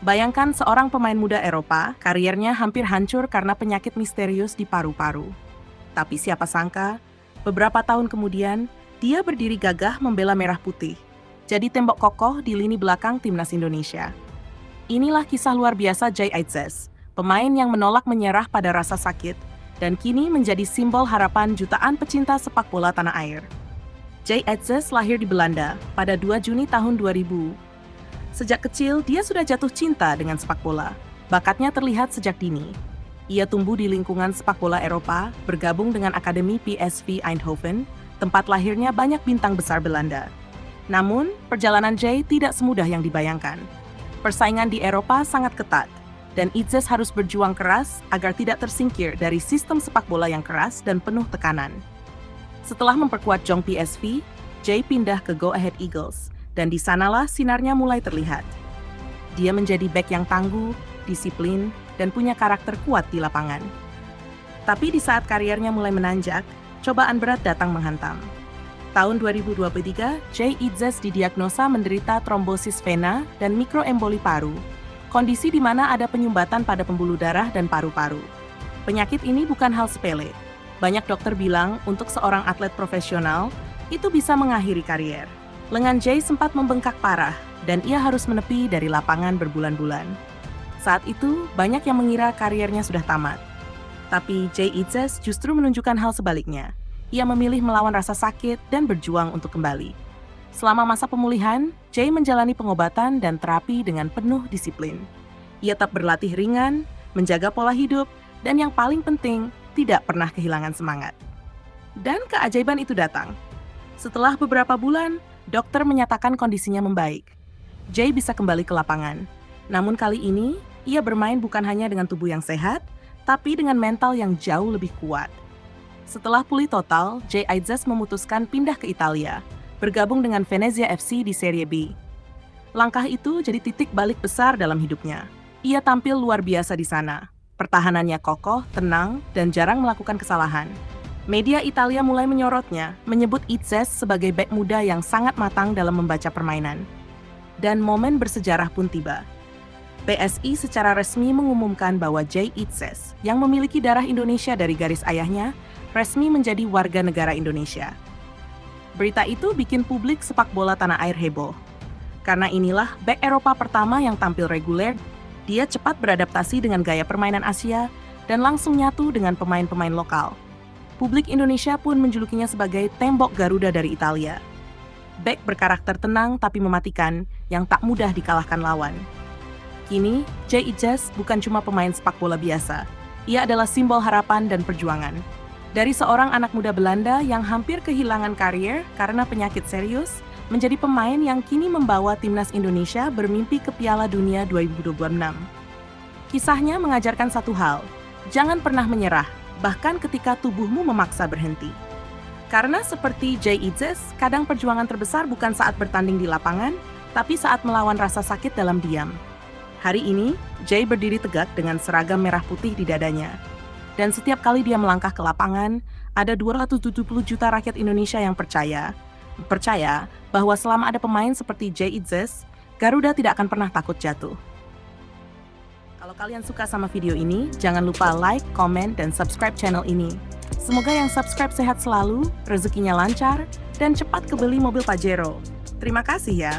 Bayangkan seorang pemain muda Eropa, kariernya hampir hancur karena penyakit misterius di paru-paru. Tapi siapa sangka, beberapa tahun kemudian, dia berdiri gagah membela merah putih. Jadi tembok kokoh di lini belakang timnas Indonesia. Inilah kisah luar biasa Jay Itzes, pemain yang menolak menyerah pada rasa sakit, dan kini menjadi simbol harapan jutaan pecinta sepak bola tanah air. Jay Itzes lahir di Belanda pada 2 Juni tahun 2000. Sejak kecil, dia sudah jatuh cinta dengan sepak bola. Bakatnya terlihat sejak dini. Ia tumbuh di lingkungan sepak bola Eropa, bergabung dengan Akademi PSV Eindhoven, tempat lahirnya banyak bintang besar Belanda. Namun, perjalanan Jay tidak semudah yang dibayangkan. Persaingan di Eropa sangat ketat, dan Itzes harus berjuang keras agar tidak tersingkir dari sistem sepak bola yang keras dan penuh tekanan. Setelah memperkuat Jong PSV, Jay pindah ke Go Ahead Eagles, dan di sanalah sinarnya mulai terlihat. Dia menjadi bek yang tangguh, disiplin, dan punya karakter kuat di lapangan. Tapi di saat kariernya mulai menanjak, cobaan berat datang menghantam. Tahun 2023, Jay Itzes didiagnosa menderita trombosis vena dan mikroemboli paru, kondisi di mana ada penyumbatan pada pembuluh darah dan paru-paru. Penyakit ini bukan hal sepele. Banyak dokter bilang untuk seorang atlet profesional, itu bisa mengakhiri karier. Lengan Jay sempat membengkak parah, dan ia harus menepi dari lapangan berbulan-bulan. Saat itu, banyak yang mengira kariernya sudah tamat. Tapi Jay Itzes justru menunjukkan hal sebaliknya. Ia memilih melawan rasa sakit dan berjuang untuk kembali. Selama masa pemulihan, Jay menjalani pengobatan dan terapi dengan penuh disiplin. Ia tetap berlatih ringan, menjaga pola hidup, dan yang paling penting, tidak pernah kehilangan semangat. Dan keajaiban itu datang. Setelah beberapa bulan, dokter menyatakan kondisinya membaik. Jay bisa kembali ke lapangan. Namun kali ini, ia bermain bukan hanya dengan tubuh yang sehat, tapi dengan mental yang jauh lebih kuat. Setelah pulih total, Jay Itzes memutuskan pindah ke Italia, bergabung dengan Venezia FC di Serie B. Langkah itu jadi titik balik besar dalam hidupnya. Ia tampil luar biasa di sana. Pertahanannya kokoh, tenang, dan jarang melakukan kesalahan. Media Italia mulai menyorotnya, menyebut Itzes sebagai bek muda yang sangat matang dalam membaca permainan. Dan momen bersejarah pun tiba. PSI secara resmi mengumumkan bahwa Jay Itzes, yang memiliki darah Indonesia dari garis ayahnya, resmi menjadi warga negara Indonesia. Berita itu bikin publik sepak bola tanah air heboh. Karena inilah bek Eropa pertama yang tampil reguler, dia cepat beradaptasi dengan gaya permainan Asia dan langsung nyatu dengan pemain-pemain lokal. Publik Indonesia pun menjulukinya sebagai tembok Garuda dari Italia. Bek berkarakter tenang tapi mematikan, yang tak mudah dikalahkan lawan. Kini, Jay Itzes bukan cuma pemain sepak bola biasa. Ia adalah simbol harapan dan perjuangan. Dari seorang anak muda Belanda yang hampir kehilangan karier karena penyakit serius, menjadi pemain yang kini membawa timnas Indonesia bermimpi ke Piala Dunia 2026. Kisahnya mengajarkan satu hal, jangan pernah menyerah, bahkan ketika tubuhmu memaksa berhenti. Karena seperti Jay Itzes, kadang perjuangan terbesar bukan saat bertanding di lapangan, tapi saat melawan rasa sakit dalam diam. Hari ini, Jay berdiri tegak dengan seragam merah putih di dadanya. Dan setiap kali dia melangkah ke lapangan, ada 270 juta rakyat Indonesia yang percaya bahwa selama ada pemain seperti Jay Itzes, Garuda tidak akan pernah takut jatuh. Kalau kalian suka sama video ini, jangan lupa like, komen, dan subscribe channel ini. Semoga yang subscribe sehat selalu, rezekinya lancar, dan cepat kebeli mobil Pajero. Terima kasih ya.